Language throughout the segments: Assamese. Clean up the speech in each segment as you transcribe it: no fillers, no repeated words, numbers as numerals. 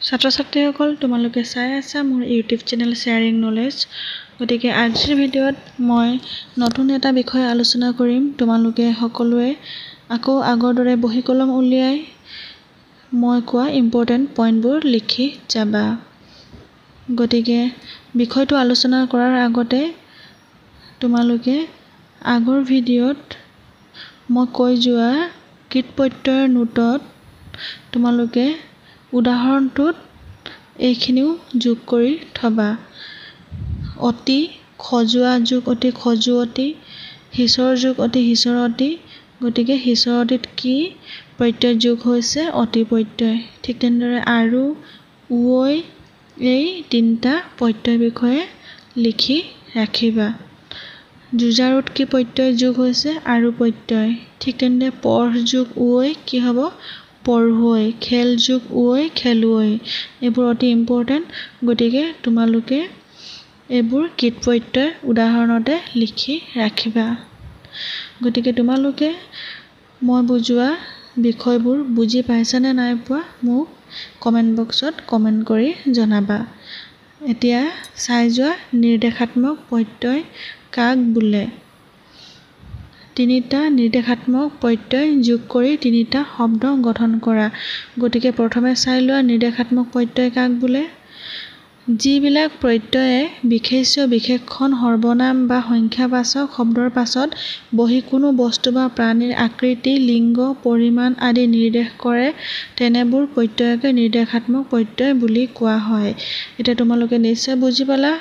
ছাত্ৰ-ছাত্ৰীসকল তোমালোকে চাই আছা মোৰ ইউটিউব চেনেল শেয়াৰিং নলেজ গতিকে আজিৰ ভিডিঅ'ত মই নতুন এটা বিষয় আলোচনা কৰিম তোমালোকে সকলোৱে আকৌ আগৰ দৰে বহি কলম উলিয়াই মই কোৱা ইম্পৰ্টেন্ট পইণ্টবোৰ লিখি যাবা গতিকে বিষয়টো আলোচনা কৰাৰ আগতে তোমালোকে আগৰ ভিডিঅ'ত মই কৈ যোৱা কৃত প্ৰত্যয়ৰ নোটত তোমালোকে উদাহৰণটোত এইখিনিও যোগ কৰি থবা অতি খজুৱা যোগ অতি খজুৱতি হিচৰ যোগ অতি হিচৰতি গতিকে হিচৰতিত কি প্ৰত্যয় যোগ হৈছে অতি প্ৰত্যয় ঠিক তেনেদৰে আৰু উঐ এই তিনিটা প্ৰত্যয়ৰ বিষয়ে লিখি ৰাখিবা যুঁজাৰুত কি প্ৰত্যয় যোগ হৈছে আৰু প্ৰত্যয় ঠিক তেনেদৰে পঢ় যোগ উঐ কি হ'ব পঢ়ুৱৈ খেল যোগ উঐ খেলুৱৈ এইবোৰ অতি ইম্পৰ্টেন্ট গতিকে তোমালোকে এইবোৰ কৃত প্ৰত্যয় উদাহৰণতে লিখি ৰাখিবা গতিকে তোমালোকে মই বুজোৱা বিষয়বোৰ বুজি পাইছানে নাই পোৱা মোক কমেন্ট বক্সত কমেন্ট কৰি জনাবা এতিয়া চাই যোৱা নিৰ্দেশাত্মক প্ৰত্যয় কাক বোলে তিনিটা নিৰ্দেশাত্মক প্ৰত্যয় যোগ কৰি তিনিটা শব্দ গঠন কৰা গতিকে প্ৰথমে চাই লোৱা নিৰ্দেশাত্মক প্ৰত্যয় কাক বোলে যিবিলাক প্ৰত্যয়ে বিশেষ্য বিশেষণ সৰ্বনাম বা সংখ্যাবাচক শব্দৰ পাছত বহি কোনো বস্তু বা প্ৰাণীৰ আকৃতি লিংগ পৰিমাণ আদি নিৰ্দেশ কৰে তেনেবোৰ প্ৰত্যয়কে নিৰ্দেশাত্মক প্ৰত্যয় বুলি কোৱা হয় এতিয়া তোমালোকে নিশ্চয় বুজি পালা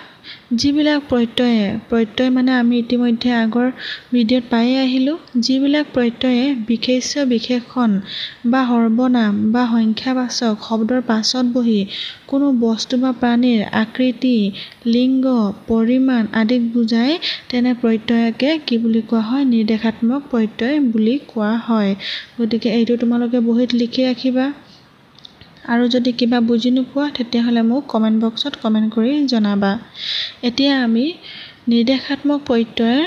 যিবিলাক প্ৰত্যয় মানে আমি ইতিমধ্যে আগৰ ভিডিঅ'ত পাই আহিলো যিবিলাক প্ৰত্যয়ে বিশেষ্য বিশেষণ বা সৰ্বনাম বা সংখ্যাবাচক শব্দৰ পাছত বহি কোনো বস্তু বা প্ৰাণীৰ আকৃতি লিংগ পৰিমাণ আদিক বুজায় তেনে প্ৰত্যয়কে কি বুলি কোৱা হয় নিৰ্দেশাত্মক প্ৰত্যয় বুলি কোৱা হয় গতিকে এইটো তোমালোকে বহিত লিখি ৰাখিবা আৰু যদি কিবা বুজি নোপোৱা তেতিয়াহ'লে মোক কমেন্ট বক্সত কমেন্ট কৰি জনাবা এতিয়া আমি নিৰ্দেশাত্মক প্ৰত্যয়ৰ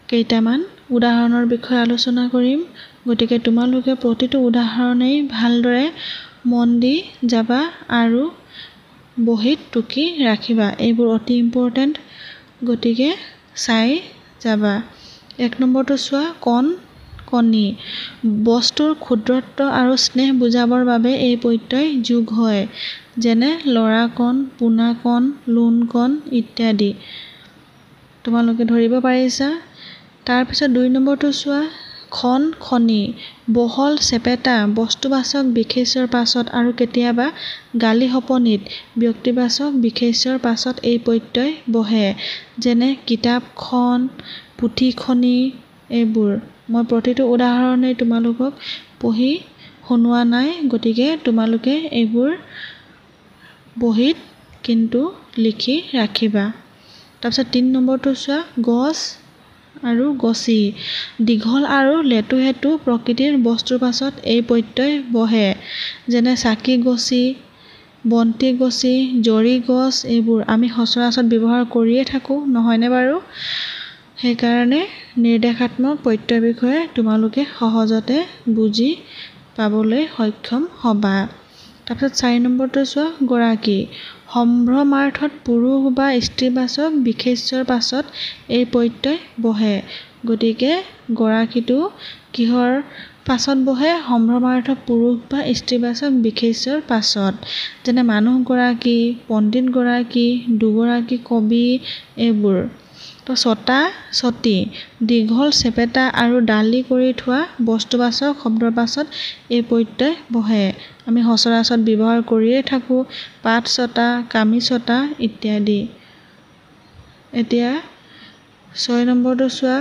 কেইটামান উদাহৰণৰ বিষয়ে আলোচনা কৰিম গতিকে তোমালোকে প্ৰতিটো উদাহৰণেই ভালদৰে মন দি যাবা আৰু বহিত টুকি ৰাখিবা এইবোৰ অতি ইম্পৰ্টেন্ট গতিকে চাই যাবা এক নম্বৰটো চোৱা কণ কণী বস্তুৰ ক্ষুদ্ৰত্ব আৰু স্নেহ বুজাবৰ বাবে এই প্ৰত্যয় যোগ হয় যেনে লৰা কণ পোনা কণ লোণ কণ ইত্যাদি তোমালোকে ধৰিব পাৰিছা তাৰপিছত 2 নম্বৰটো চোৱা খন খনি বহল চেপেটা বস্তুবাচক বিশেষ্যৰ পাছত আৰু কেতিয়াবা গালি সপনিত ব্যক্তিবাচক বিশেষ্যৰ পাছত এই প্ৰত্যয় বহে যেনে কিতাপখন পুথিখনি এইবোৰ মই প্ৰতিটো উদাহৰণে তোমালোকক পঢ়ি শুনোৱা নাই গতিকে তোমালোকে এইবোৰ বহিত কিন্তু লিখি ৰাখিবা তাৰপিছত 3 নম্বৰটো চোৱা গছ আৰু গছি দীঘল আৰু লেটু হেতু প্ৰকৃতিৰ বস্তুৰ পাছত এই প্ৰত্যয় বহে যেনে চাকি গছি বন্তি গছি জৰি গছ এইবোৰ আমি সচৰাচৰ ব্যৱহাৰ কৰিয়ে থাকো নহয়নে বাৰু সেইকাৰণে নিৰ্দেশাত্মক প্ৰত্যয়ৰ বিষয়ে তোমালোকে সহজতে বুজি পাবলৈ সক্ষম হবা তাৰপিছত 4 নম্বৰটো চোৱা গৰাকী সম্ভ্ৰমাৰ্থত পুৰুষ বা স্ত্ৰীবাচক বিশেষ্যৰ পাছত এই প্ৰত্যয় বহে গতিকে গৰাকীটো কিহৰ পাছত বহে সম্ভ্ৰমাৰ্থ পুৰুষ বা স্ত্ৰীবাচক বিশেষ্যৰ পাছত যেনে মানুহ গৰাকী পণ্ডিত গৰাকী দুগৰাকী কবি এইবোৰ তো ছটা ছটি দীঘল চেপেটা আৰু ডালি কৰি থোৱা বস্তুবাচক শব্দৰ পাছত এই প্ৰত্যয় বহে আমি সচৰাচৰ ব্যৱহাৰ কৰিয়ে থাকো পাত ছটা কামি ছটা ইত্যাদি এতিয়া 6 নম্বৰটো চোৱা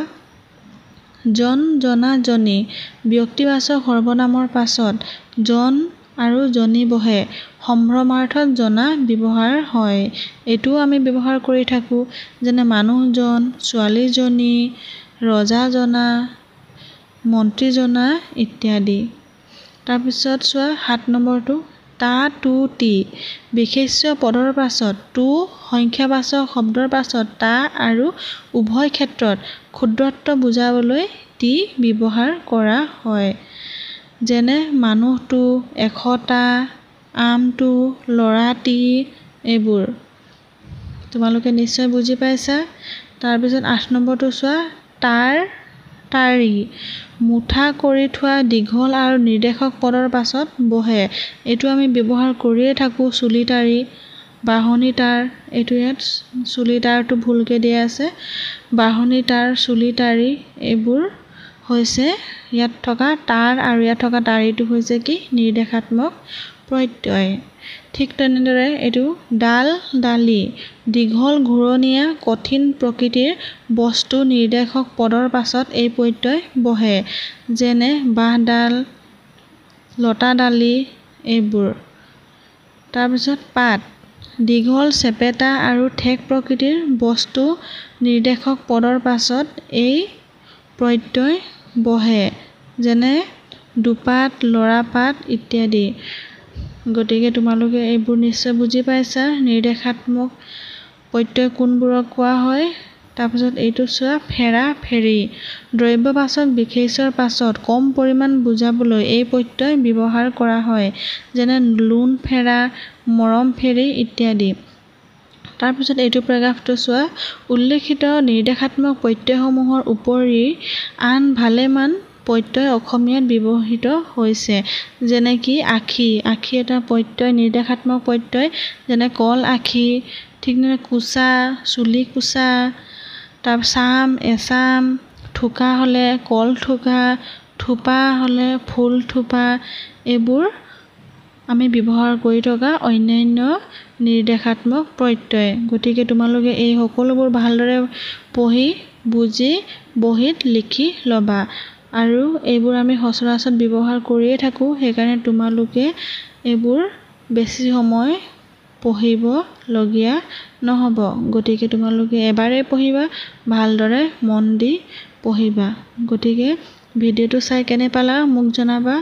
জন জনা জনী ব্যক্তিবাচক সৰ্বনামৰ পাছত জন আৰু জনী বহে সম্ভ্ৰমাৰ্থত জনা ব্যৱহাৰ হয় এইটোও আমি ব্যৱহাৰ কৰি থাকো যেনে মানুহজন ছোৱালীজনী ৰজাজনা মন্ত্ৰীজনা ইত্যাদি তাৰপিছত চোৱা 7 নম্বৰটো তা তু তি বিশেষ্য পদৰ পাছত তু সংখ্যাবাচক শব্দৰ পাছত তা আৰু উভয় ক্ষেত্ৰত ক্ষুদ্ৰত্ব বুজাবলৈ তি ব্যৱহাৰ কৰা হয় যেনে মানুহটো এশটা আমটো, লৰাটি এইবোৰ তোমালোকে নিশ্চয় বুজি পাইছা। তাৰপিছত 8 নম্বৰটো চোৱা, তাৰি মুঠা কৰি থোৱা দীঘল আৰু নিৰ্দেশক পদৰ পাছত বহে। এইটো আমি ব্যৱহাৰ কৰিয়ে থাকোঁ। চুলি তাৰি, বাঢ়নি তাঁৰ, এইটো ইয়াত চুলি তাঁৰটো ভুলকৈ দিয়া আছে। বাঢ়নি তাঁৰ, চুলি তাৰি এইবোৰ হৈছে ইয়াত থকা তাঁৰ আৰু ইয়াত থকা তাৰিটো হৈছে কি নিৰ্দেশাত্মক প্ৰত্যয়। ঠিক তেনেদৰে এইটো ডাল, ডালি দীঘল ঘূৰণীয়া কঠিন প্ৰকৃতিৰ বস্তু নিৰ্দেশক পদৰ পাছত এই প্ৰত্যয় বহে, যেনে বাঁহডাল, লতা ডালি এইবোৰ। তাৰপিছত পাত দীঘল চেপেটা আৰু ঠেক প্ৰকৃতিৰ বস্তু নিৰ্দেশক পদৰ পাছত এই প্ৰত্যয় বহে, যেনে দুপাত, লৰাপাত ইত্যাদি। গতিকে তোমালোকে এইবোৰ নিশ্চয় বুজি পাইছা। নিৰ্দেশাত্মক প্ৰত্যয় কোনবোৰক কোৱা হয়। তাৰপিছত এইটো চোৱা, ফেৰা, ফেৰি দ্ৰব্যবাচক বিশেষ্যৰ পাছত কম পৰিমাণ বুজাবলৈ এই প্ৰত্যয় ব্যৱহাৰ কৰা হয়, যেনে লোণ ফেৰা, মৰম ফেৰি ইত্যাদি। তাৰপিছত এইটো পেৰাগ্ৰাফটো চোৱা, উল্লেখিত নিৰ্দেশাত্মক প্ৰত্যয়সমূহৰ উপৰি আন ভালেমান প্ৰত্যয় অসমীয়াত ব্যৱহৃত হৈছে, যেনে কি আখি, আখি এটা প্ৰত্যয়, নিৰ্দেশাত্মক প্ৰত্যয়, যেনে কল আখি। ঠিক তেনেদৰে কোচা, চুলি কোচা। তাৰপিছত চাম, এচাম, থোকা হ'লে কল থোকা, থোপা হ'লে ফুল থোপা এইবোৰ আমি ব্যৱহাৰ কৰি থকা অন্যান্য নিৰ্দেশাত্মক প্ৰত্যয়। গতিকে তোমালোকে এই সকলোবোৰ ভালদৰে পঢ়ি বুজি বহীত লিখি ল'বা। আৰু এইবোৰ আমি সচৰাচৰ ব্যৱহাৰ কৰিয়ে থাকোঁ, সেইকাৰণে তোমালোকে এইবোৰ বেছি সময় পঢ়িবলগীয়া নহ'ব। গতিকে তোমালোকে এবাৰেই পঢ়িবা, ভালদৰে মন দি পঢ়িবা। গতিকে ভিডিঅ'টো চাই কেনে পালা মোক জনাবা।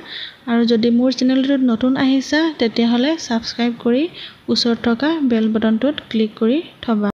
আৰু যদি মোৰ চেনেলটোত নতুন আহিছা তেতিয়াহ'লে ছাবস্ক্ৰাইব কৰি ওচৰত থকা বেল বটনটোত ক্লিক কৰি থ'বা।